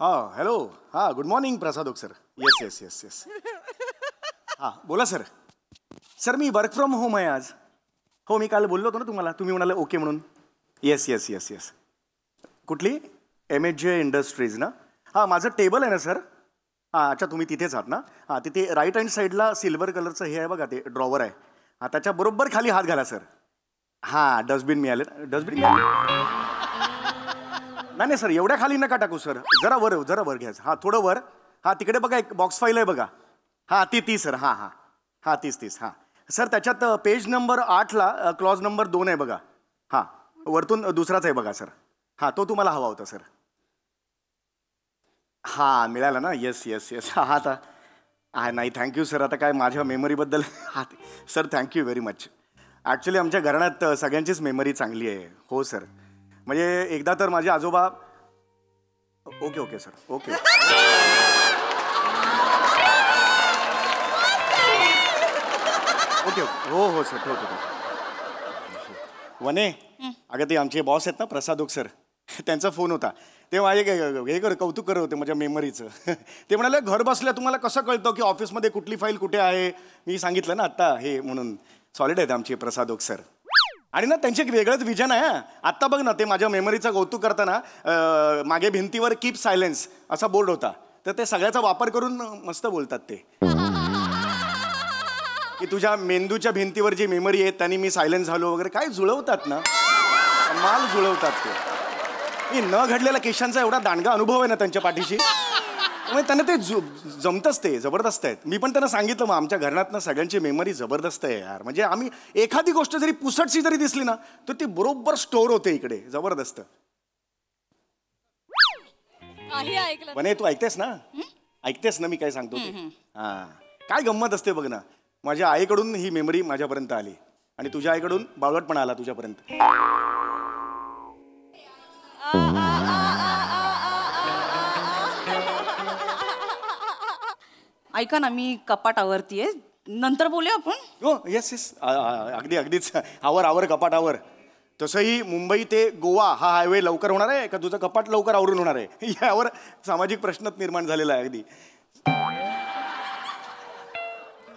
हां हॅलो हां good morning Prasad sir. Yes yes yes yes हां बोला सर. सर मी वर्क फ्रॉम होम आहे आज. हो मी काल बोललो होतो ना तुम्हाला, तुम्ही म्हणाले ओके म्हणून. Yes yes yes yes. कुठली MHJ इंडस्ट्रीज ना. हां माझं टेबल आहे ना सर. हां अच्छा तुम्ही तिथेच आहात ना. हां तिथे राईट हँड साईडला सिल्वर कलरचं हे आहे बघा, ते ड्रॉवर आहे. हां त्याच्याबरोबर खाली हात घाला सर. हां डस्टबिन मिळाले. डस्टबिन मिळाले नाही नाही सर एवढ्या खाली नका टाकू सर. जरा वर घ्यायचं. हां थोडं वर. हां तिकडे बघा एक बॉक्स फाईल आहे बघा. हां ती सर. हां हां हां तीस हां सर. त्याच्यात पेज नंबर 8ला क्लॉज नंबर 2 आहे बघा. हां वरतून दुसराच आहे बघा सर. हां तो तुम्हाला हवा होता सर. हां मिळाला ना. Yes yes yes. हां आता नाही थँक्यू सर. आता काय माझ्या मेमरीबद्दल हां sir thank you very much. Actually आमच्या घराण्यात सगळ्यांचीच मेमरी चांगली आहे. हो सर म्हणजे एकदा तर माझे आजोबा. Okay sir okay. ओके हो सर ठेवतो. वने अगं ते आमचे बॉस आहेत ना प्रसाद सर, त्यांचा फोन होता. ते माझे कौतुक करत होते माझ्या मेमरीचं. ते म्हणाले घर बसल्या तुम्हाला कसं कळतं की ऑफिसमध्ये कुठली फाईल कुठे आहे. मी सांगितलं ना आत्ता हे म्हणून. सॉलिड आहेत आमचे प्रसाद सर. आणि ना त्यांचे एक वेगळंच विजन आहे. आत्ता बघ ना ते माझ्या मेमरीचा कौतुक करताना मागे भिंतीवर कीप सायलेन्स असा बोर्ड होता. तर ते सगळ्याचा वापर करून मस्त बोलतात ते की तुझ्या मेंदूच्या भिंतीवर जी मेमरी आहे त्यांनी मी सायलेन्स झालो वगैरे. काय जुळवतात ना, माल जुळवतात ते. मी न घडलेला केशांचा एवढा दांडगा अनुभव आहे ना त्यांच्या पाठीशी. त्यामुळे त्यांना ते जमतच. ते जबरदस्त आहेत. मी पण त्यांना सांगितलं मग आमच्या घरात ना सगळ्यांची मेमरी जबरदस्त आहे यार. म्हणजे आम्ही एखादी गोष्ट जरी पुसटशी जरी दिसली ना तर ती बरोबर स्टोअर होते इकडे. जबरदस्त. म्हणे तू ऐकतेस ना. ऐकतेस ना मी काय सांगतो ते. हां काय गंमत असते बघ ना. माझ्या आईकडून ही मेमरी माझ्यापर्यंत आली आणि तुझ्या आईकडून बावळटपणा आला तुझ्यापर्यंत. ऐका ना मी कपाट आवरतीये, नंतर बोलूया आपण. हो येस येस अगदीच आवर कपाट आवर. तसंही मुंबई ते गोवा हा हायवे लवकर होणार आहे का तुझं कपाट लवकर आवरून होणार आहे यावर सामाजिक प्रश्नच निर्माण झालेला आहे. अगदी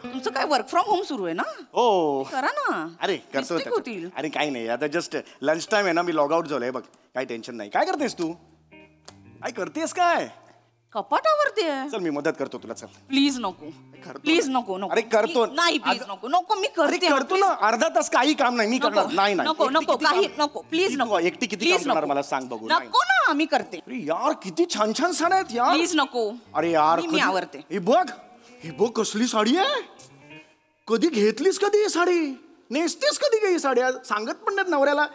तुमचं काय वर्क फ्रॉम होम सुरू आहे ना. हो करा ना. अरे करतो. अरे काही नाही आता जस्ट लंच टाइम आहे ना. मी लॉग आउट झालोय बघ. काही टेन्शन नाही. काय करतेस तू. काय करतेस काय. कपाट आवरते. चल मी मदत करतो तुला. चल प्लीज नको. प्लीज नको. अरे करतो. नाही प्लीज नको मी करतो ना. अर्धा तास काही काम नाही मी करणार. नाही नको काही नको प्लीज नको. एकटी किती काम करणार मला सांग बघू. नको ना मी करते. अरे यार किती छान छान साड्या आहेत यार. प्लीज नको. अरे यार मी आवरते. हे बघ कसली साडी आहे. कधी घेतलीस कधी ही साडी. नेसतेस कधी ही साड्या. सांगत पण नाही नवऱ्याला.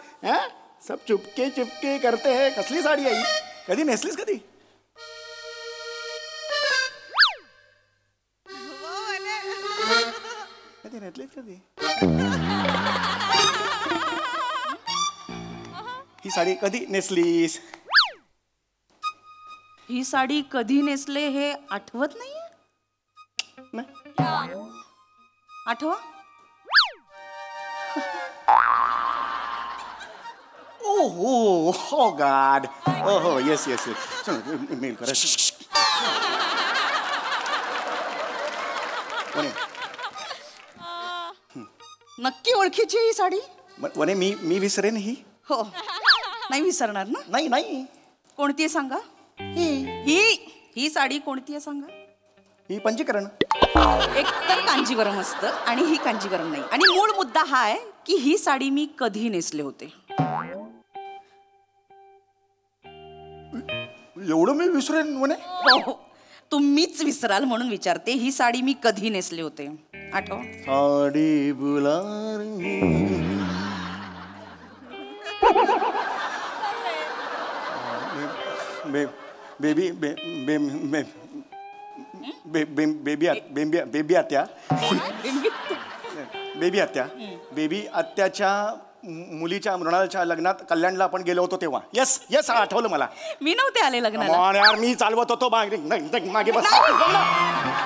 सब चुपके चिपके करते है. कसली साडी आहे. कधी नेसलीस कधी. कधी ही साडी कधी नेसलीस. ही साडी कधी नेसले हे आठवत नाहीये. आठवा. हो गॉड. हो येस येस येस. मेल करा. नक्की ओळखीची ही साडी. वने मी विसरेन ही. हो नाही विसरणार ना. नाही कोणती आहे सांगा. ही साडी कोणती आहे सांगा. ही पंचकरण. एक तर कांजीवरम असतं आणि ही कांजीवरम नाही. आणि मूळ मुद्दा हा आहे की ही साडी मी कधी नेसले होते. एवढं मी विसरेन म्हणे. हो तुम्हीच विसराल म्हणून विचारते. ही साडी मी कधी नेसले होते आठव. साडी बुलारी बेबी आत्याच्या मुलीच्या मृणालच्या लग्नात कल्याणला आपण गेलो होतो तेव्हा. येस येस आठवलं मला. मी नव्हते आले लग्नाला. यार मी चालवत होतो मागे बस.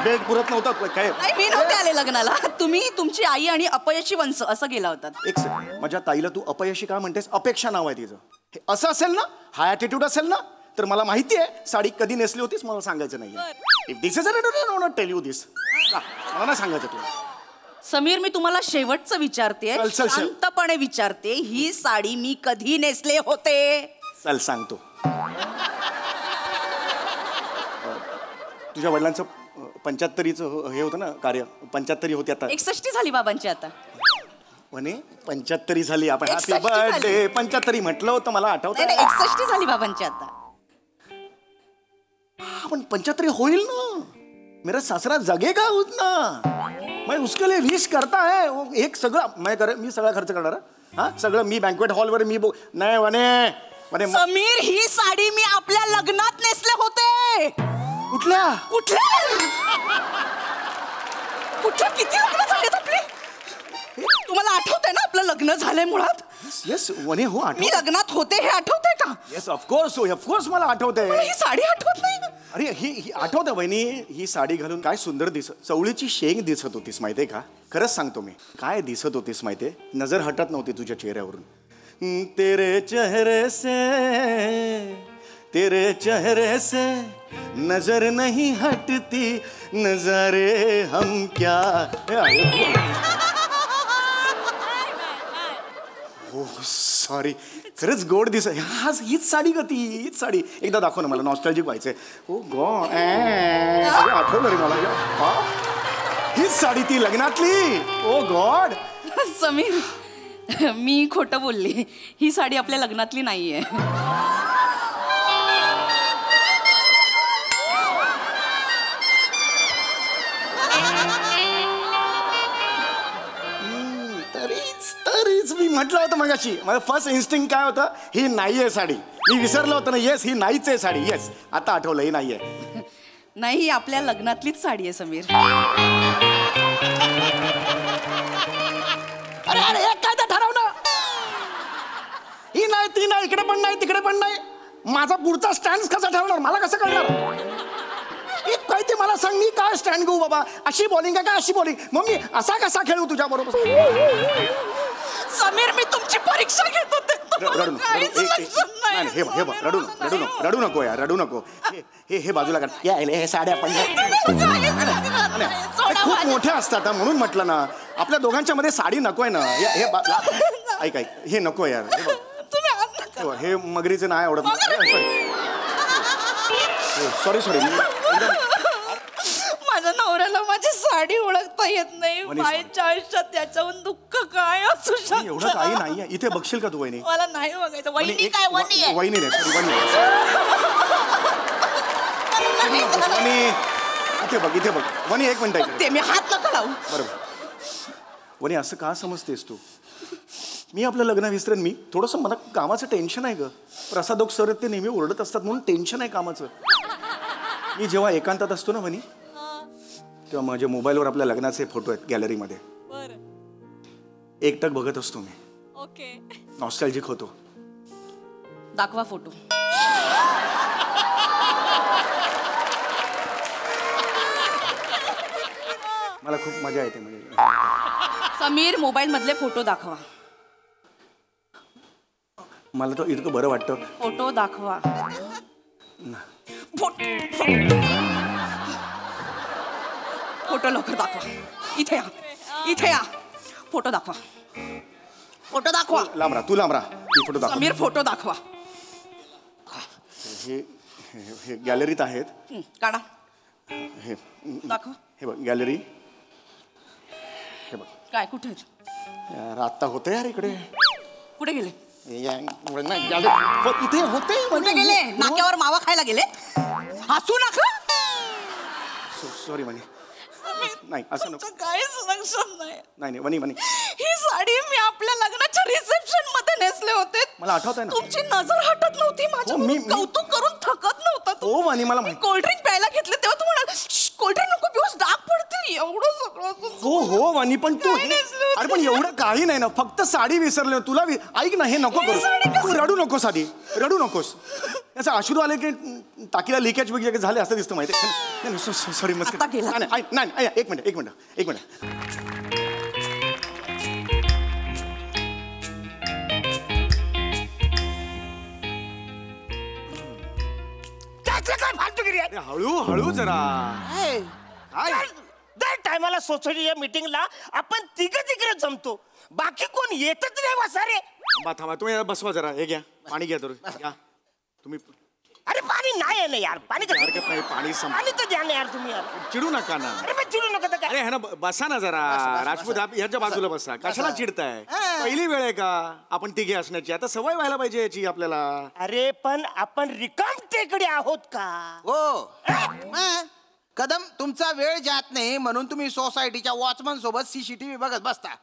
बेड पुरत नव्हतं काय. मी नव्हते आले लग्नाला. तुम्ही तुमची आई आणि अपयशी वंश असं गेला होता. एक सेकंड. माझ्या ताईला तू अपयशी का म्हणतेस. अपेक्षा नाव आहे तिचं. हे असं असेल ना. हा ॲटिट्यूड असेल ना तर मला माहिती आहे साडी कधी नेसली होतीस, मला सांगायचं नाही. If this is tell you this, मला नाही सांगायचं तुला. समीर, मी तुम्हाला शेवटचं विचारते, चल, चल, चल. शांतपणे विचारते, ही साडी मी कधी नेसले होते? चल सांगतो. तुझ्या वडिलांचं 75चं हे होतं ना कार्य, 75 होते आता. 61 झाली बाबांची आता. म्हणे 75 झाली. आपण 61 हॅपी बर्थडे 75 म्हटलं होतं, मला आठवतं. नाही, 61 झाली बाबांची आता. पण 75 होईल ना, मेरा सासरा जगेगा उतना, मैं उसके लिए विश करता है. एक सगळं मी सगळा खर्च करणार. हा सगळं मी बँक्वेट हॉलवर मी नाही म्हणे समीर, ही साडी मी आपल्या लग्नात नेसले होते. कुठल्या किती लग्न झालेत आपले? तुम्हाला आठवतंय ना आपलं लग्न झालंय मुळात? येस वने हो, मी लग्नात होते हे आठवतंय का? येस ऑफकोर्स मला आठवतंय. ही साडी आठवत नाही ना. अरे ही आठवतं बहिणी, ही साडी घालून काय सुंदर चवळीची शेंग दिसत होतीस माहितीये का. खरंच सांगतो मी, काय दिसत होतीस माहितीये, नजर हटत नव्हती तुझ्या चेहऱ्यावरून. तेरे चेहरे से नजर नहीं हटती, नजारे हम क्या. हो सॉरी, खरंच गोड हीच साडी ग, हीच साडी. एकदा दाखव ना, मला नॉस्टॅल्जिक व्हायचंय. ओ गॉड, आठवलं रे मला. हीच साडी ती लग्नातली. ओ गॉड. समीर, मी खोटं बोलली, ही साडी आपल्या लग्नातली नाहीये. तरीच मी म्हटलं होतं मगाशी, माझं फर्स्ट इन्स्टिंक्ट काय होतं, ही नाहीये साडी. मी विसरलो होतं ना. येस, ही नाहीच आहे साडी. येस, आता आठवलं, ही नाहीये. नाही, ही आपल्या लग्नातलीच साडी आहे समीर. अरे अरे हे काय ते ठरव ना. ही नाही, ती नाही, इकडे पण नाही, तिकडे पण नाही. माझा पुढचा स्टँड कसा ठरवणार, मला कसं कळणार? काय ते मला सांग, मी काय स्टँड घेऊ बाबा? अशी बॉलिंग आहे का अशी बॉलिंग? मग मी असा कसा खेळू तुझ्या बरोबर? समीर, मी तुमची परीक्षा घेत होते. रडू नको यार, रडू नको. हे बाजूला काढ. हे साड्या पण खूप मोठ्या असतात म्हणून म्हटलं ना, आपल्या दोघांच्या मध्ये साडी नकोय ना. ऐक हे नको यार. हे मगरीचे नाही आवडत. सॉरी माझ्या नवऱ्याला माझी साडी ओळखता येत नाही. माझ्या आयुष्यात त्याच्याहून दुःख काय असू शकतं? एवढं काही नाहीये. इथे बघशील का तू वहिनी? मला नाही बघायचं. वहिनी काय? वहिनी आहे. वहिनी नाही, वहिनी. इथे बघ वहिनी, एक मिनिट. ते मी हात नका लावू. बरोबर. वहिनी, असं का समजतेस तू? मी आपलं लग्न विसरेन. मी थोडंसं मला कामाचं टेन्शन आहे ग. प्रसादोक सर ते नेहमी ओरडत असतात म्हणून टेन्शन आहे कामाचं. मी जेव्हा एकांतात असतो ना वहिनी, तेव्हा माझ्या मोबाईलवर आपल्या लग्नाचे फोटो आहेत गॅलरीमध्ये. एकटक बघत असतो मी. ओके. नॉस्टॅल्जिक होतो. दाखवा फोटो. मला खूप मजा येते. म्हणजे समीर, मोबाईल मधले फोटो दाखवा. मला तर इतकं बरं वाटतं. फोटो दाखवा. फोटो लवकर दाखवा. इथे या. फोटो दाखवा. लांब राहा. फोटो दाखवा. समीर, फोटो दाखवा. हे गॅलरीत आहेत. काढा. हे दाखवा. हे बघ गॅलरी. हे बघ. काय? कुठे यार आत्ता होतं यार इकडे. कुठे गेले? इथे होते. कुठे गेले? नाक्यावर मावा खायला गेले? हसू नका. सॉरी म्हणे. नाही असं नको. काहीच लक्षात नाही वनी ही साडी मी आपल्या लग्नाच्या रिसेप्शन मध्ये नेसले होते. मला आठवत आहे ना. तुमची नजर हटत नव्हती माझ्या. मी कौतुक करून थकत नव्हता. हो वनी, मला कोल्ड्रिंक प्यायला घेतले तेव्हा तू म्हणाल कोल्ड्रिंक नको पिऊस, डाग पडतील. एवढं सगळं. हो वनी, पण तू अरे पण एवढं काही नाही ना, फक्त साडी विसरले. तुला ऐक ना, हे नको करू. तू रडू नकोस आधी, रडू नकोस. याचा अश्रू आले की टाकीला लिकेज वगैरे झाले असं दिसतं माहिती. सॉरी मस्त. नाही एक मिनिट. कसलं काय फालतूगिरी आहे? अरे हळू हळू जरा. काय दर टायमाला सोसायटीच्या मीटिंगला आपण तिघे जमतो, बाकी कोण येतच नाही वसारे. थांबा तुम्ही बसवा जरा. हे घ्या पाणी घ्या तर घ्या तुम्ही. अरे पाणी नाही आहे ना यार, पाणी कसं? हरकत नाही पाणी पाणी तर द्या ना यार तुम्ही यार. चिडू नका ना. अरे मग चिडू नका तर काय? अरे है ना बसा ना जरा. राजपूत आप ह्याच्या बाजूला बसा. कशाला चिडताय? पहिली वेळ आहे का आपण तिघे असण्याची? आता सवय व्हायला पाहिजे याची आपल्याला. अरे पण आपण रिकाम टेकडे आहोत का? हो कदम, तुमचा वेळ जात नाही म्हणून तुम्ही सोसायटीच्या वॉचमन सोबत CCTV बघत बसता.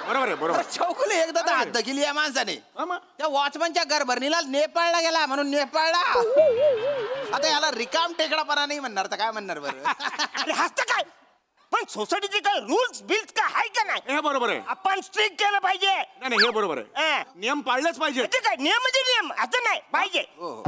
बरोबर आहे बरोबर. चौकुले एकदा तर हद्द केली या माणसाने. मग? त्या वॉचमनच्या घरभरणीला नेपाळला गेला म्हणून नेपाळला. आता याला रिकाम टेकडापणा नाही म्हणणार तर काय म्हणणार बरं? अरे हसतं काय? पण सोसायटीचे काय रूल्स बिल्स काय आहे का नाही? हे बरोबर आहे. आपण स्ट्रिक्ट केलं पाहिजे. नाही नाही, हे बरोबर आहे. नियम पाळलेच पाहिजे. म्हणजे काय नियम म्हणजे नियम असं नाही पाहिजे. हो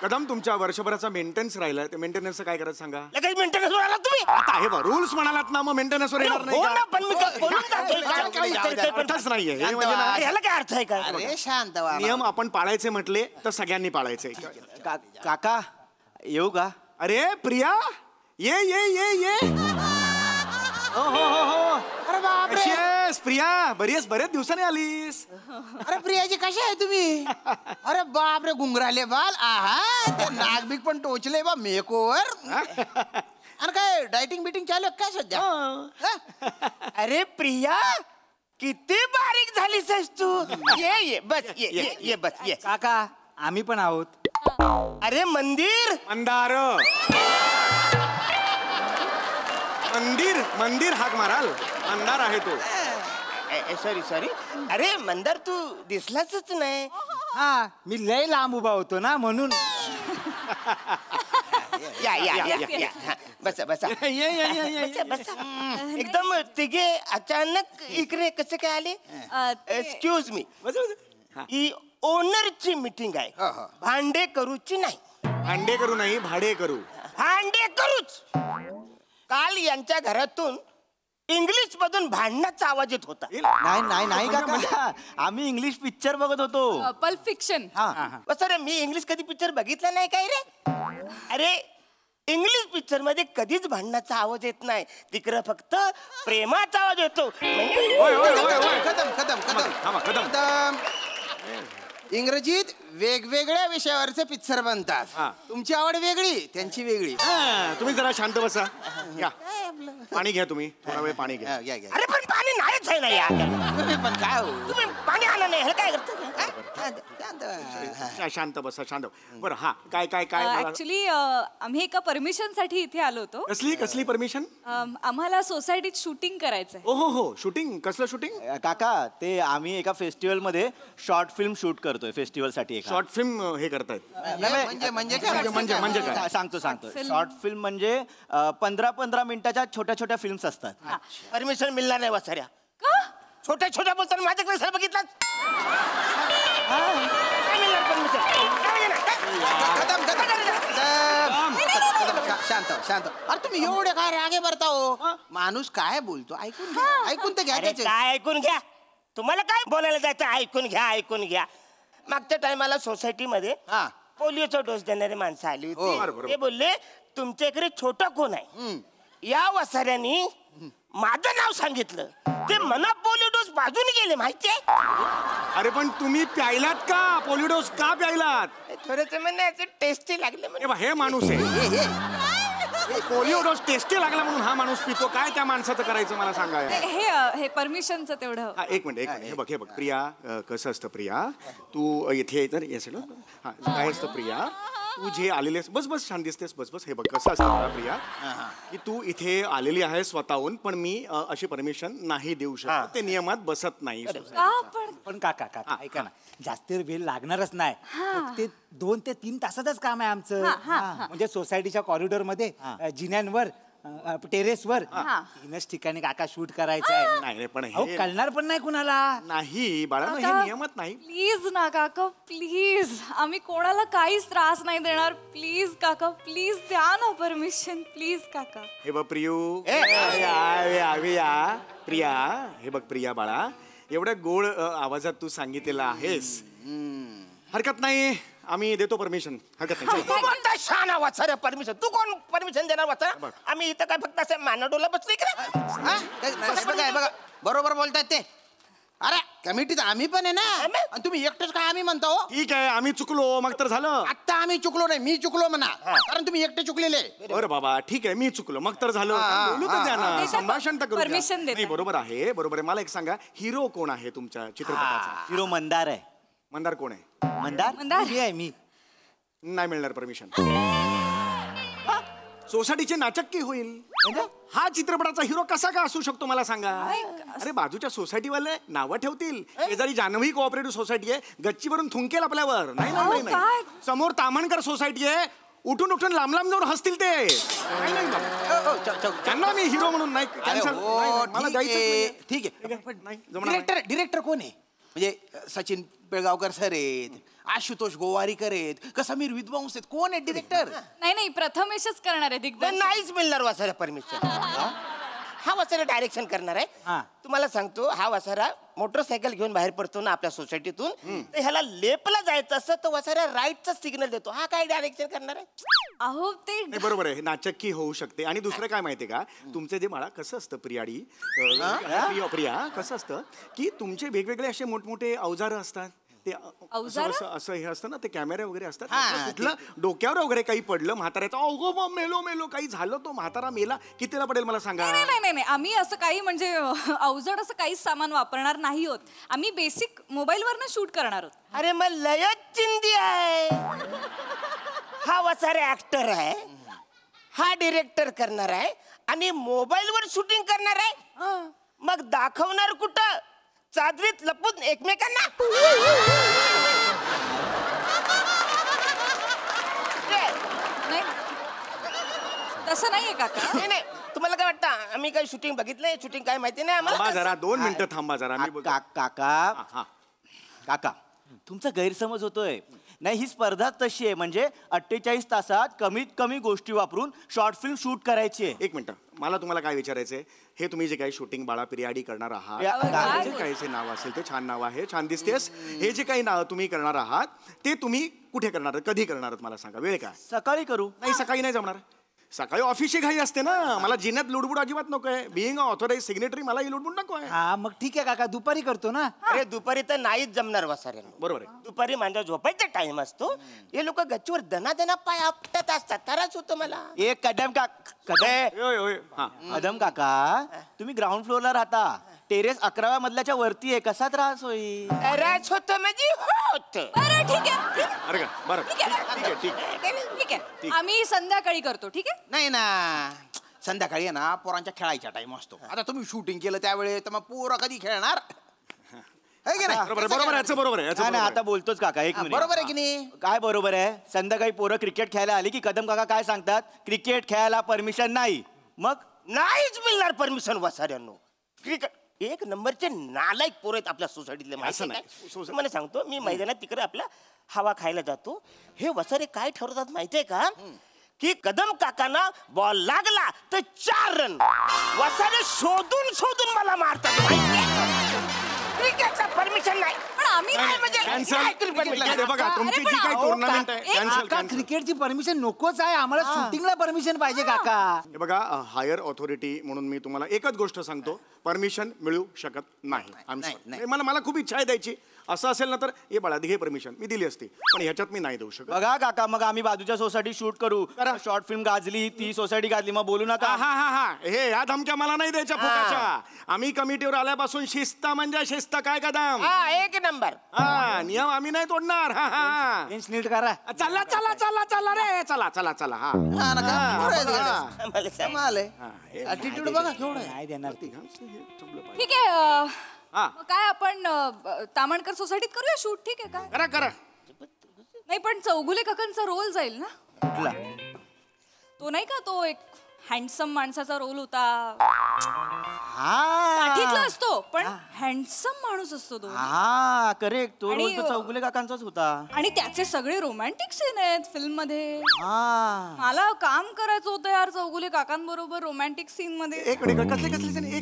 कदम तुमच्या वर्षभराचा मेंटेनन्स राहिला, ते मेंटेनन्स काय करायचं सांगा. लगेच मेंटेनन्स वर आला तुम्ही. आता हे रूल्स म्हणालात ना, मग मेंटेनन्स वर येणार नाही हो का? ना, पण मी काय बोलून जातोय. काय विचारतोय पण? अर्थच नाहीये हे म्हणजे ना. अरे ह्याला काय अर्थ आहे काय? अरे शांत व्हा. नियम आपण पाळायचे म्हटले तर सगळ्यांनी पाळायचे. काका येऊ का? अरे प्रिया ये ये ये ये. हो हो हो हो. अरे बापरे. कशी आहेस प्रिया? बरेच दिवसांनी आलीस. अरे प्रियाजी कशा आहे तुम्ही? अरे बापरे, गुंगराले बाल. आहा, ते नागबिक पण टोचले बा मेकोवर. आणि काय डायटिंग बिटिंग चालू आहे काय सध्या? अरे प्रिया किती बारीक झालीस आहेस तू. ये बस ये बस ये. काका आम्ही पण आहोत. अरे मंदिर मंदार मंदिर हाक माराल. मंदार आहे तो. सॉरी अरे मंदार तू दिसलाच नाही. हा मी लय लांब उभा होतो ना म्हणून. या हा, बसा ये. बसा. एकदम तिघे अचानक इकडे कसे काय आले? एक्सक्यूज मी, ही ओनरची मीटिंग आहे, भांडे करूची नाही. भांडे करू नाही, भाडे करू. भांडे करूच. काल यांच्या घरातून इंग्लिश मधून भांडणाचा आवाज येत होता. नाही काका, आम्ही इंग्लिश पिक्चर बघत होतो. Pulp fiction. सर मी इंग्लिश कधी पिक्चर बघितला नाही काय रे? अरे इंग्लिश पिक्चर मध्ये कधीच भांडणाचा आवाज येत नाही, तिकडं फक्त प्रेमाचा आवाज येतो. कदम इंग्रजीत वेगवेगळ्या विषयावरचे पिक्चर बनतात. तुमची आवड वेगळी, त्यांची वेगळी. तुम्ही जरा शांत बसा. घ्या पाणी घ्या, तुम्ही थोडा वेळ पाणी घ्या. अरे पण पाणी नाहीच आहे ना यार. पण काय हो, तुम्ही पाणी आलं नाही, हे काय करता? शांत बसा शांत. बरं हा काय काय काय मला- ऍक्च्युली आम्ही एका परमिशन साठी इथे आलो होतो. कसली परमिशन? आम्हाला सोसायटीत शूटिंग करायचंय. ओ हो शूटिंग. कसलं शूटिंग? काका ते आम्ही एका फेस्टिवल मध्ये शॉर्ट फिल्म शूट करतोय फेस्टिवल साठी. शॉर्ट फिल्म हे करतायत. म्हणजे काय? म्हणजे काय? सांगतो शॉर्ट फिल्म म्हणजे 15-15 मिनिटाच्या छोट्या फिल्म्स असतात. परमिशन मिळणार नाही वासाऱ्या. छोट्या बोलताना माझ्याकडे सर बघितला. शांत. अरे तुम्ही एवढे काय रागे भरता हो? माणूस काय बोलतो ऐकून घ्या. ऐकून तर घ्या त्याचे. काय ऐकून घ्या? तुम्हाला काय बोलायला जायचं? ऐकून घ्या. मागच्या टायमाला सोसायटीमध्ये पोलिओचा डोस देणारे माणसं आली होती. ते बोलले तुमच्या इकडे छोटा कोण आहे? या वसाऱ्यांनी माझं नाव सांगितलं. ते मना पोलिओ डोस बाजूने गेले माहितीये. अरे पण तुम्ही प्यायलात का? पोलिओ डोस का प्यायलात? थोडंसं म्हणजे टेस्टी लागले. हे माणूस आहे. पोलिओ डोस टेस्टी लागला म्हणून हा माणूस पितो. काय त्या माणसाचं करायचं मला सांगा. हे परमिशनचं तेवढं. एक मिनिट. हे बघ प्रिया, कसं असतं प्रिया, तू इथे तर येस ना. हा काय असतं प्रिया, तू जे आलेली आहेस, बस शांत दिसतेस, बस. हे बघ कसं असतं प्रिया, की तू इथे आलेली आहे स्वतःहून, पण मी अशी परमिशन नाही देऊ शकत. ते नियमात बसत नाही. पण काका ऐका ना, जास्त वेळ लागणारच नाही. ते 2 ते 3 तासातच काम आहे आमचं. म्हणजे सोसायटीच्या कॉरिडॉर मध्ये, जिन्यांवर, टेरेसवर 3च ठिकाणी काका शूट करायचं आहे. नाही रे पण हे कळणार पण नाही कुणाला. नाही बाळा, हे नियमात नाही. प्लीज ना काका, प्लीज. आम्ही कोणाला काहीच त्रास नाही देणार. प्लीज काका, प्लीज द्या ना परमिशन. प्लीज काका. हे बघ प्रियू, प्रिया, हे बघ प्रिया बाळा, एवढ्या गोड आवाजात तू सांगितलेलं आहेस. हरकत नाही, आम्ही देतो परमिशन. हरकत नाही. तू कोणता शाना वाचा परमिशन? तू कोण परमिशन देणार वाचा? आम्ही इथं काय फक्त असं मानाडोला बसलोय का? हा? हे बघा बरोबर बोलतात ते. अरे कमिटीत आम्ही पण आहे ना, आणि तुम्ही एकटेच काय आम्ही म्हणतो? ठीक आहे, आम्ही चुकलो मग तर झालं. आता आम्ही चुकलो नाही, मी चुकलो म्हणा, कारण तुम्ही एकटे चुकलेले. बरं बाबा, ठीक आहे, मी चुकलो मग तर झालं. बोलू तर द्या ना, संभाषण तर करू द्या. Permission देता. नाही, बरोबर आहे, बरोबर आहे. मला एक सांगा, हिरो कोण आहे तुमच्या चित्रपटाचा? हिरो मंदार आहे. मंदार कोण आहे? मंदार मंदार? मी आहे मी. नाही मिळणार परमिशन. सोसायटीचे नाचक्की होईल. हा चित्रपटाचा हिरो कसा का असू शकतो मला सांगा? अरे बाजूच्या सोसायटीवाले नावं ठेवतील, शेजारी जान्हवी कोऑपरेटिव्ह सोसायटी आहे, गच्चीवरून थुंकेल आपल्यावर. नाही नाही नाही नाही. समोर तामणकर सोसायटी आहे, उठून उठून लांब लांब जाऊन हसतील ते. नाही नाही बाबा. त्यांना मी हिरो म्हणून नाही कॅन्सल. मला जायचं. ठीक आहे. नाही जमणार. डिरेक्टर कोण आहे? म्हणजे सचिन पिळगावकर सर आहेत, आशुतोष गोवारीकर आहेत, का समीर विद्वांस आहेत? कोण आहे डिरेक्टर? नाही प्रथमेशच करणार आहे पण दिग्दर्शन. नाहीच मिळणार वासारा परमिशन. हा वासारा डायरेक्शन करणार आहे. तुम्हाला सांगतो, हा वासारा मोटरसायकल घेऊन बाहेर पडतो ना आपल्या सोसायटीतून, तर ह्याला लेपला जायचं असं तर वासारा राईटचा सिग्नल देतो. हा काय डायरेक्शन करणार आहे? अहो ते नाही बरोबर आहे, नाचक्की होऊ शकते. आणि दुसरं काय माहितीये का, तुमचे जे बाळा कसं असतं प्रियाडी, प्रिया कसं असतं की तुमचे वेगवेगळे असे मोठमोठे अवजार असतात. ते अवजारं? असं हे असतं ना, ते कॅमेरे वगैरे असतात. कुठलं डोक्यावर वगैरे काही पडलं म्हाताऱ्याचं, अगो मग मेलो मेलो काही झालं, तो म्हातारा मेला, कितीला पडेल मला सांगा? नाही आम्ही असं काही म्हणजे अवजड असं काहीच सामान वापरणार नाही आहोत. आम्ही बेसिक मोबाईलवरनं शूट करणार आहोत. अरे मग लयच चिंदी आहे. हा वसारे ऍक्टर आहे, हा डिरेक्टर करणार आहे आणि मोबाईलवर शूटिंग करणार आहे. मग दाखवणार कुठं? चादरीत लपून एकमेकांना. नाही तसं नाहीये काका. नाही तुम्हाला काय वाटतं, आम्ही काही शूटिंग बघितलंय? शूटिंग काय माहिती नाही थांबा आम्हाला. जरा 2 मिनिटं थांबा जरा. मी काका काका तुमचा गैरसमज होतोय. नाही, ही स्पर्धा तशी आहे, म्हणजे 48 तासात कमीत कमी गोष्टी वापरून शॉर्ट फिल्म शूट करायची आहे. एक मिनिट, मला तुम्हाला काय विचारायचंय, हे तुम्ही जे काही शूटिंग बाळा पिरियाडी करणार आहात, जे काही जे नाव असेल ते छान नाव आहे, छान दिसतेस. हे जे काही नाव तुम्ही करणार आहात ते तुम्ही कुठे करणार आहात, कधी करणार आहात मला सांगा? वेळ काय? सकाळी करू. नाही सकाळी नाही जमणार, सकाळी ऑफिसची घाई असते ना. मला जिन्यात लुडबुड अजिबात नको आहे. बिईंग ऑथोराइज सिग्नेटरी मला ही लुडबुड नको आहे. हा मग ठीक आहे काका, दुपारी करतो ना. अरे दुपारी तर नाहीच जमणार वसाऱ्यांना. बरोबर आहे. दुपारी माझा झोपायचा टाइम असतो. हे लोक गच्चीवर दना पाय आपटत असतात, त्रास होतो मला. एक कदम कदम काका, तुम्ही ग्राउंड फ्लोअरला राहता, टेरेस 11व्या मजल्याच्या वरती आहे, कसा त्रास होईल? त्रास होतो म्हणजे होत. बरं ठीक आहे अरे का बरं, ठीक आहे ठीक आहे, आम्ही संध्याकाळी करतो. ठीक आहे. नाही ना, संध्याकाळी आहे ना पोरांच्या खेळायचा टाइम असतो. आता तुम्ही शूटिंग केलं त्यावेळेस तर मग पोरं कधी खेळणार? है की नाही? बरोबर आहे, याचं बरोबर आहे, याचं नाही बरोबर आता बोलतोच काका, एक मिनिट. बरोबर आहे की नाही? काय बरोबर आहे? संध्याकाळी पोरं क्रिकेट खेळायला आली की कदम काका काय सांगतात? क्रिकेट खेळायला परमिशन नाही. मग नाहीच मिळणार परमिशन वसाऱ्यांनो. क्रिकेट एक नंबरचे नालायक पोरं आहेत आपल्या सोसायटीतले. माहिती नाही. काय? तुम्हाला सांगतो, मी मैदानात तिकडे आपला हवा खायला जातो. हे वसारे काय ठरवतात माहितीये का, की कदम काकांना बॉल लागला तर 4 रन. वसारे शोधून शोधून मला मारतात. क्रिकेटचा परमिशन नाही. पण आम्ही नाही म्हणजे कॅन्सल. बघा तुमची जी काही टुर्नामेंट आहे कॅन्सल. काका क्रिकेटची परमिशन नकोच आहे आम्हाला, शूटिंगला परमिशन पाहिजे काका. हे बघा, हायर ऑथॉरिटी म्हणून मी तुम्हाला एकच गोष्ट सांगतो, परमिशन मिळू शकत नाही. मला खूप इच्छा आहे द्यायची. असं असेल ना तर हे बाळा घे परमिशन, मी दिली असती, पण ह्याच्यात मी नाही देऊ शकत. बघा काका, मग आम्ही बाजूच्या सोसायटी शूट करू. शॉर्ट फिल्म गाजली, ती सोसायटी गाजली, मग बोलू नका. हा हे ह्या धमक्या मला नाही द्यायच्या फुकाच्या. आम्ही कमिटीवर आल्यापासून शिस्त म्हणजे शिस्त. काय कदम? एक नंबर. हा नियम आम्ही नाही तोडणार. हा नीट करा. चला चला चला चला रे, चला चला चला. हा ऍटिट्यूड बघा केवढं आहे. नाही देणार ती. ठीक आहे. मग काय आपण तामणकर सोसायटीत करूया शूट? ठीक आहे. काय करा नाही, पण चौगुले काकांचा रोल जाईल ना? कुठला? तो नाही का, तो एक हँडसम माणसाचा रोल होता. हा साठीतला असतो पण हँडसम माणूस असतो तो. हा करेक्ट, तो आणि- रोल तर चौगुले काकांचाच होता. आणि त्याचे सगळे रोमॅन्टिक सीन आहेत फिल्म मध्ये. हा मला काम करायचं होतं यार चौगुले काकांबरोबर रोमॅन्टिक सीन मध्ये. एक मिनिट,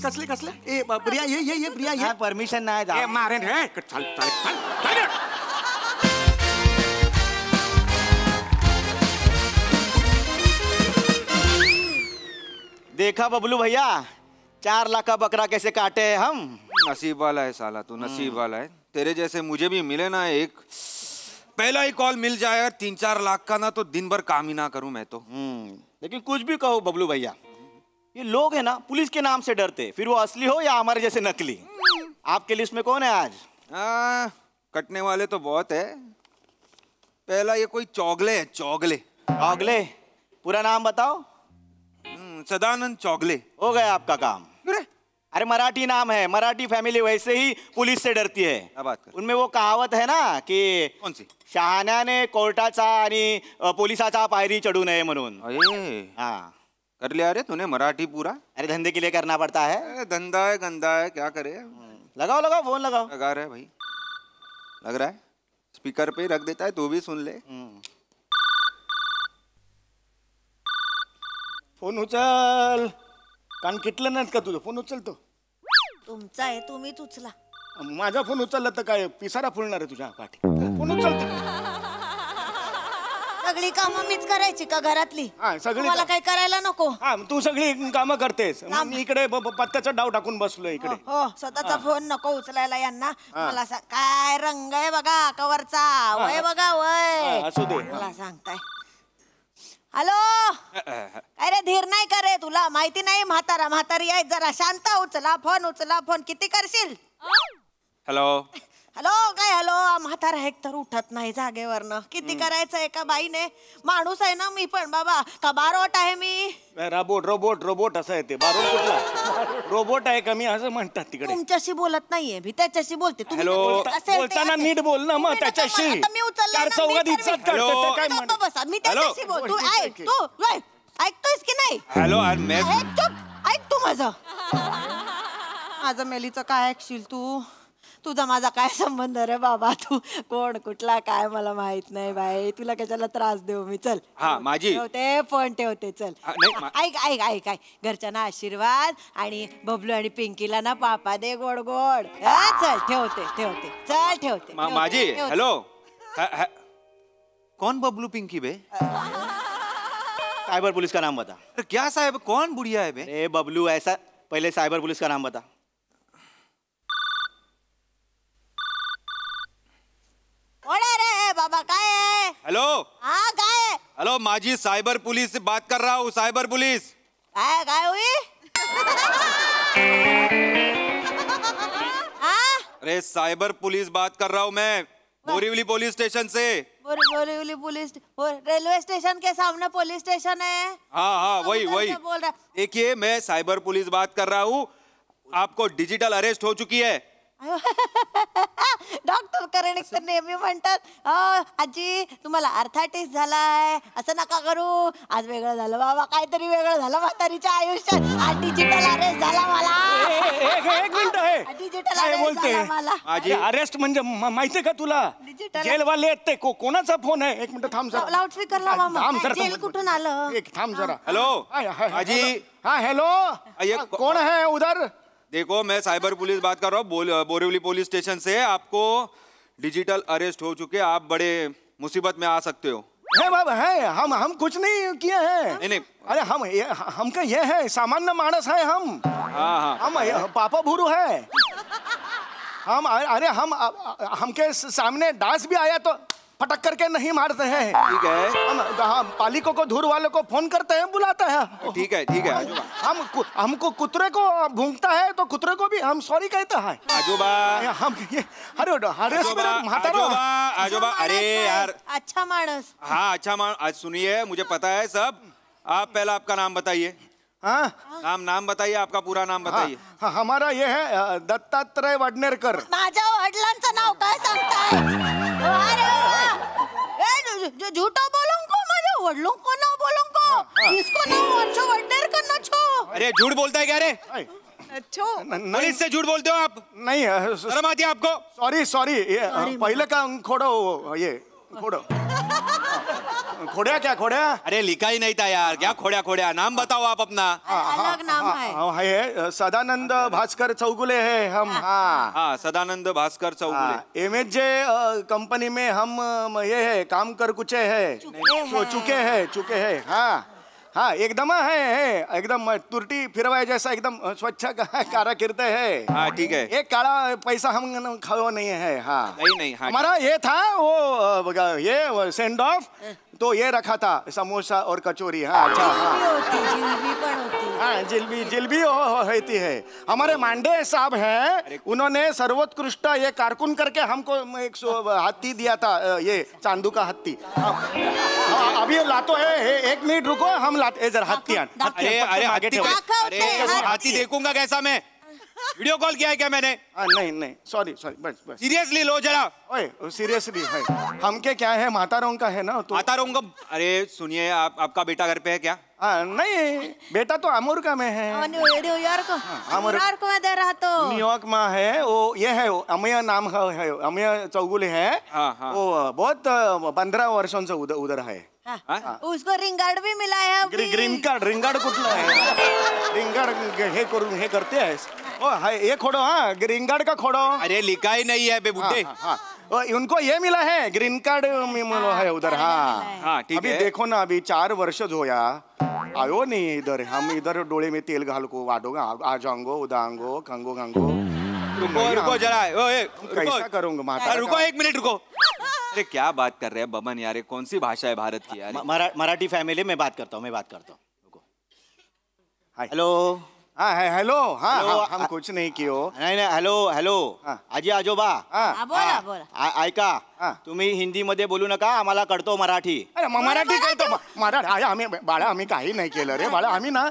कसले ए प्रिया ये प्रिया ये. परमिशन नाही ए, मारेन हे. चल चल चल, चल. देखा बबलू भैया 4 लाख का बकरा कैसे काटे हैं हम। नसीब वाला है साला तू, नसीब वाला है। तेरे जैसे मुझे भी मिले ना एक, पहला ही कॉल मिल जाए 3-4 लाख का ना, तो दिन भर काम ही ना करूं मैं तो। लेकिन कुछ भी कहो बबलू भैया, ये लोग है ना पुलिस के नाम से डरते, फिर वो असली हो या हमारे जैसे नकली। आपके लिस्ट में कौन है आज? कटने वाले तो बहुत है। पहला ये कोई चौगले है, चौगले। चौगले, पूरा नाम बताओ। सदानंद चौगले। हो गया आपका काम। अरे मराठी नाम है, मराठी फैमिली वैसे ही पुलिस से डरती है। क्या बात कर? उनमें वो कहावत है ना कि कौन सी? शहाण्याने कोर्टाचा आणि पोलिसाचा पायरी चढू नये म्हणून। अरे हाँ, कर लिया रे तूने मराठी पूरा। अरे धंधे के लिए करना पड़ता है। धंधा है गंदा है, क्या करे। लगाओ लगाओ फोन लगाओ। लगा रहा है भाई, लग रहा है। स्पीकर पे रख देता है, तू भी सुन ले। फोन उचल, कान किटलं नाहीत का तुझं? फोन उचल तो. तुमचा आहे तुम्हीच उचला. माझा फोन उचलला तर काय पिसारा फुलणार आहे तुझ्या पाठी. फोन उचल. सगळी कामं मीच करायची का घरातली? हा, सगळी मला काही करायला नको. हा, तू सगळी कामं करतेस. मी इकडे पत्त्याचा डाव टाकून बसलोय इकडे. हो, स्वतःचा फोन नको उचलायला यांना. मला काय रंग आहे बघा कवरचा, वय बघा वय. असू दे. मला सांगताय. हॅलो, अरे धीर नाही करे तुला माहिती नाही? म्हातारी आहे, जरा शांत उचला फोन. किती करशील? हॅलो हॅलो काय हॅलो? म्हातारा एक तर उठत नाही जागेवरनं. किती करायचं एका बाईने? माणूस आहे ना मी पण बाबा, का बारोट आहे मी? रोबोट असं आहे ते. बारोट कुठला रोबोट आहे का मी असं म्हणतात तिकडे. तुमच्याशी बोलत नाहीये मी, त्याच्याशी बोलते. तुम्ही हॅलो, असेल ते बोलताना असेल. नीट बोल ना मग तुम्ही नका त्याच्याशी. आता मी उचलला चार ना, चौघात मी इज्जत ठरवेन. करतो काय गप्प म्हण. बसा, मी त्याच्याशी बोल. तू ऐक, तू ऐकतोयस की नाही? हॅलो मैं ऐक तू माझं मेलीचं काय ऐकशील तू? तुझा माझा काय संबंध रे बाबा? तू कोण कुठला काय मला माहित नाही बाई. तुला कशाला त्रास देऊ मी? चल हा, माझी ठेवते फोन ठेवते. चल ऐक घरच्यांना आशीर्वाद आणि बबलू आणि पिंकीला ना पापा दे गोड गोड. चल ठेवते चल ठेवते. माझी. ठेवते. हेलो कौन बबलू पिंकी बे? साइबर पुलिस का नाम बता. अरे क्या साहब, कौन बुढ़िया है बे? अरे बबलू ऐसा, पहले साइबर पुलिस का नाम बता. कोण आहे रे बाबा? काय आहे? हेलो हा काय आहे? हेलो, माझी साइबर पुलिस से बात कर रहा हूँ. Cyber police. काय हुई? अरे साइबर पुलिस बात कर रहा हूँ मैं, बोरीवली पुलिस स्टेशन से. बोरीवली पुलिस, रेलवे स्टेशन के सामने पुलिस स्टेशन है. हाँ वही. बोल रहा. देखिए मैं साइबर पुलिस बात कर रहा हूँ. आपको डिजिटल अरेस्ट हो चुकी है. डॉक्टर करेनिक तर नेहमी म्हणतात आजी तुम्हाला अर्थाटिस झालाय, असं नका करू. आज वेगळं झालं बाबा, काहीतरी वेगळं झालं म्हातारीच्या आयुष्यात. आज डिजिटल अरेस्ट झाला मला. एक मिनिट आहे. डिजिटल काय अरेस्ट बोलते? झाला मला. माझी अरेस्ट म्हणजे माहितीये का तुला? Digital- जेलवाले आहेत ते. कोणाचा फोन आहे? एक मिनिट थांब जरा. लाऊडस्पीकर लावा मग. थांब जरा. जेल कुठून आलं? एक थांब जरा. Hello hi. हाजी. हाँ हेलो, ये कौन है उधर? देखो मैं साइबर पुलिस बात कर रहा हूँ, बोरीवली पुलिस स्टेशन से. आपको डिजिटल अरेस्ट हो चुके. आप बड़े मुसीबत में आ सकते हो. है बाबा है. हम कुछ नहीं किए हैं. नहीं. अरे हमका ये है, सामान्य मानस है हम. हाँ. हम पापा भूरू है. हमके सामने डांस भी आया तो फटक करके नहीं मारते हैं. ठीक है. हम पालिकों को, धूर वालों को फोन करते हैं, बुलाते हैं. ठीक है. हमको कुतरे को भूंगता है तो कुतरे को भी हम सॉरी कहते हैं. आजोबा. हम आजोबा. अरे यार. अच्छा माणस. हाँ अच्छा आज सुनिए, मुझे पता है सब. आप पहला आपका नाम बताइए. हाँ, नाम बताइए, आपका पूरा नाम बताइए. हमारा ये है दत्तात्रय वडनेरकर. माझ्या वडिलांचं नाव काय सांगताय? अरे झूठा बोलूंगा, माझ्या वडिलों को ना बोलूंगा. इसको नाम अच्छा वडनेरकर ना छो. अरे झूठ बोलता है क्या रे? नहीं पुलिस से झूठ बोलते हो आप? नहीं, शर्म आती है आपको? सॉरी. पहले का खोड़ो. ये खोड़ो. खोड्या. अरे लिखा ही नहीं था यार. क्या खोड्या. नाम बताओ आप अपना. अलग नाम है. है सदानंद भास्कर चौगुले है हम. हाँ सदानंद भास्कर चौगुले. MHJ कंपनी में हम ये है काम कर कुछ है. चुके हैं. हाँ एकदम है एकदम तुरटी फिरवाए जैसा एकदम स्वच्छ काराकिर्द है। हाँ ठीक है। एक काला पैसा हम खाओ नहीं है। हाँ नहीं हाँ। हमारा ये था वो ये सेंड ऑफ तो ये रखा था समोसा और कचौरी। हाँ अच्छा जिलेबी पण होती। हाँ जिलबी होती है। हमारे मांडे साहब हैं, उन्होंने सर्वोत्कृष्ट ये कारकुन करके हमको एक हाथी दिया था, ये चांदू का हाथी। अभी लातो है, एक मिनट रुको, हम लाते जरा हाथी। अरे हाथी देखूंगा कैसा मैं? वीडियो कॉल किया है क्या मैंने? नहीं सॉरी बस सीरियसली लो जरा। ओए सीरियसली है, हमके क्या है मातारों का है ना, तो मातारों का। अरे सुनिए, आपका बेटा घर पे है क्या? नहीं बेटा तो अमेरिका में है। न्यूयॉर्क मध्ये राहतो। न्यूयॉर्क में है वो, ये है अमय नाम है, अमय चौगुले है। वो बहुत 15 वर्षों से उधर है। उसको रिंग गार्ड भी मिला है अभी। रिंग गार्ड कुठला है? रिंग गार्ड हे करून हे करते हैं। ओ ये खोडो, हाँ ग्रीन कार्ड का खोडो। अरे लिखा ही नहीं है बे बुड्ढे। उनको ये मिला है, ग्रीन कार्ड मिला है उधर। हाँ ठीक है। अभी देखो ना, अभी 4 वर्ष होया आयो नहीं इधर। हम इधर डोले में तेल घाल को वाडोगा, आ जाऊंगो उदांगो खंगो गंगो। रुको जरा, कैसा करूंगा माता? रुको 1 मिनट रुको। अरे क्या बात कर रहे हैं बमन यार, कौन सी भाषा है भारत की यार? मराठी फैमिली में बात करता हूँ, रुको। हेलो। हाँ है हेलो। हाँ हम कुछ नहीं कियो। नाही हेलो आजी आजोबा बोला ऐका, तुम्ही हिंदी मध्ये बोलू नका, आम्हाला कळतो मराठी। अरे मराठी कळतो मराठी। आम्ही बाळा आम्ही काही नाही केलं रे बाळा, आम्ही ना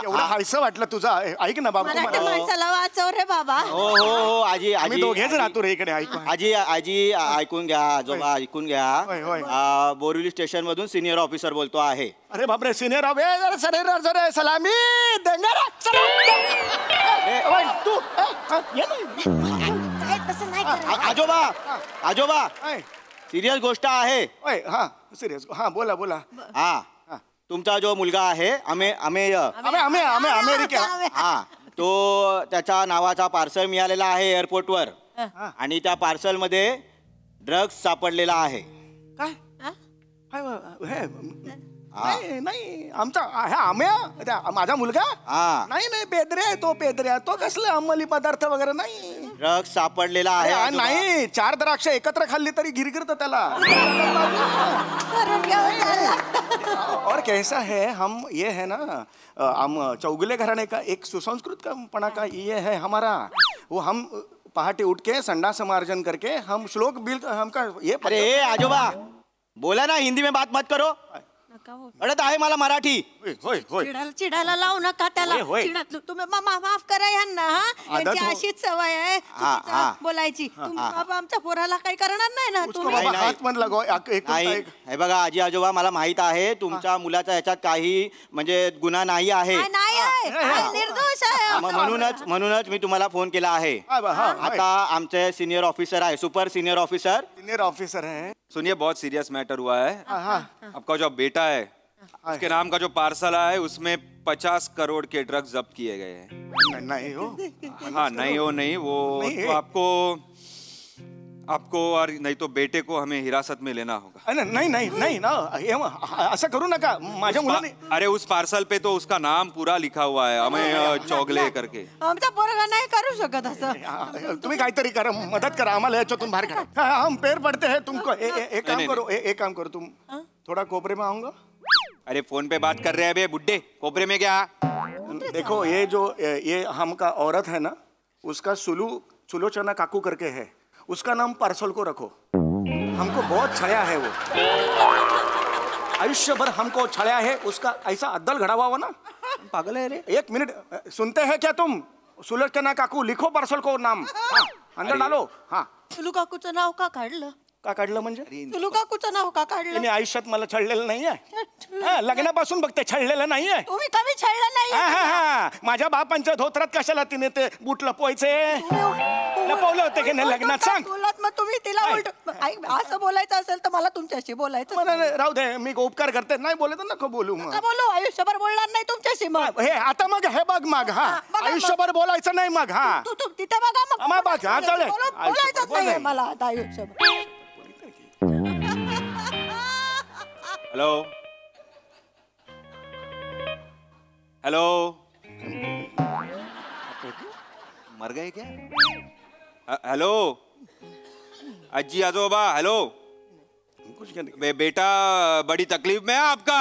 एवढं हायसं वाटलं तुझं। ऐक ना बाबा, मराठी माणसाला वाचव रे बाबा। हो आजी आम्ही दोघेच राहतो रे इकडे। ऐक आजी ऐकून घ्या, आजोबा ऐकून घ्या। बोरिवली स्टेशन मधून सिनियर ऑफिसर बोलतो आहे। अरे बापरे, सिनियर ऑफिसर सलामी देंगे रे। तू आजोबा सिरियस गोष्ट आहे। हाँ सिरियस, हाँ बोला। हाँ तुमचा जो मुलगा आहे, आम्ही अमेरिका। हा तो त्याच्या नावाचा पार्सल मिळालेला आहे एअरपोर्टवर, आणि त्या पार्सल मध्ये ड्रग्स सापडलेला आहे। काय? नाही आमचा माझा मुलगा नाही पेद्र्या तो कसले अंमली पदार्थ वगैरे नाही। ड्रग्स सापडलेला आहे। नाही 4 द्राक्ष एकत्र खाल्ली तरी गिरगिरत त्याला। और कैसा है, हम ये है ना, हम चौगुले घराने का एक सुसंस्कृत पना का ये है हमारा। वो हम पहाटे उठ के संडास मार्जन करके हम श्लोक बिल हमका ये। अरे आजोबा बोला ना, हिंदी में बात मत करो, कळत आहे मला मराठी। चिडायला लावू नका त्याला। तुम्ही माफ करा यांना, यांची अशीच सवय आहे बोलायची। आमच्या पोराला काही करणार नाही ना तुम्ही? हे बघा आजी आजोबा, मला माहित आहे तुमच्या मुलाचा याच्यात काही म्हणजे गुन्हा नाही आहे, निर्दोष आहे। म्हणूनच मी तुम्हाला फोन केला आहे। आता आमचे सीनियर ऑफिसर आहे, सुपर सीनियर ऑफिसर है। सुनिए, बहुत सीरियस मैटर हुआ है। आपका जो बेटा है, उसके नाम का जो पार्सल आया है उसमें 50 करोड़ के ड्रग्स जब्त किए गए हैं। नहीं हो। हाँ नहीं वो तो आपको और नहीं तो बेटे को हमें हिरासत में लेना होगा। नहीं ना, ऐसा करू नका माझ्या मुलाने। अरे उस पार्सल पे तो उसका नाम पूरा लिखा हुआ है, हमें चौगले करके। आमचा पोरगा नाही करू शकत असं। तुम्ही काहीतरी करा, मदत करा आम्हाला याच्यातून बाहेर काढा। हम पैर पडते हैं तुमको। एक काम करो तुम थोड़ा कोपरे में आऊंगा। अरे फोन पे बात कर रहे हैं बे बुड्ढे, कोपरे में क्या? देखो ये हमका औरत है ना, उसका सुलोचना काकू करके है, उसका नाम पार्सल को रखो। हमको बहुत छाया है वो, आयुष्यभर हमको छाया है उसका। ऐसा अद्दल घड़ा हुआ ना, पागल है रे। 1 मिनट सुनते हैं क्या तुम? सुलोचना काकू लिखो पार्सल को नाम। अंदर डालो। हाँ सुलू काकूचं नाव का काढलं? का काढलं म्हणजे? सुलू काकूचं नाव का काढलं? त्यांनी आयुष्यात मला छळलेलं नाहीये, लग्नापासून बघते छळलेलं नाहीये। तुम्ही कमी छळलं नाही। माझ्या बापांच्या धोत्रात कशाला तिने ते बूट लपवायचे? लपवले होते की नाही लग्नात? सांग। बोलत मग तुम्ही तिला उलट असं बोलायचं असेल तर मला तुमच्याशी बोलायचं। राहू दे, मी उपकार करते, नाही बोलत नको बोलू। मग बोलू, आयुष्यभर बोलणार नाही तुमच्याशी। मग हे आता मग हे बघ मग, आयुष्यभर बोलायचं नाही मग। तू तिथे बघा मग बघ, बोलायचं नाही मला आता आयुष्यभर। हेलो हेलो, मर गए क्या? हेलो, अज्जी आजोबा, हेलो। कुछ क्या बेटा बड़ी तकलीफ में है आपका।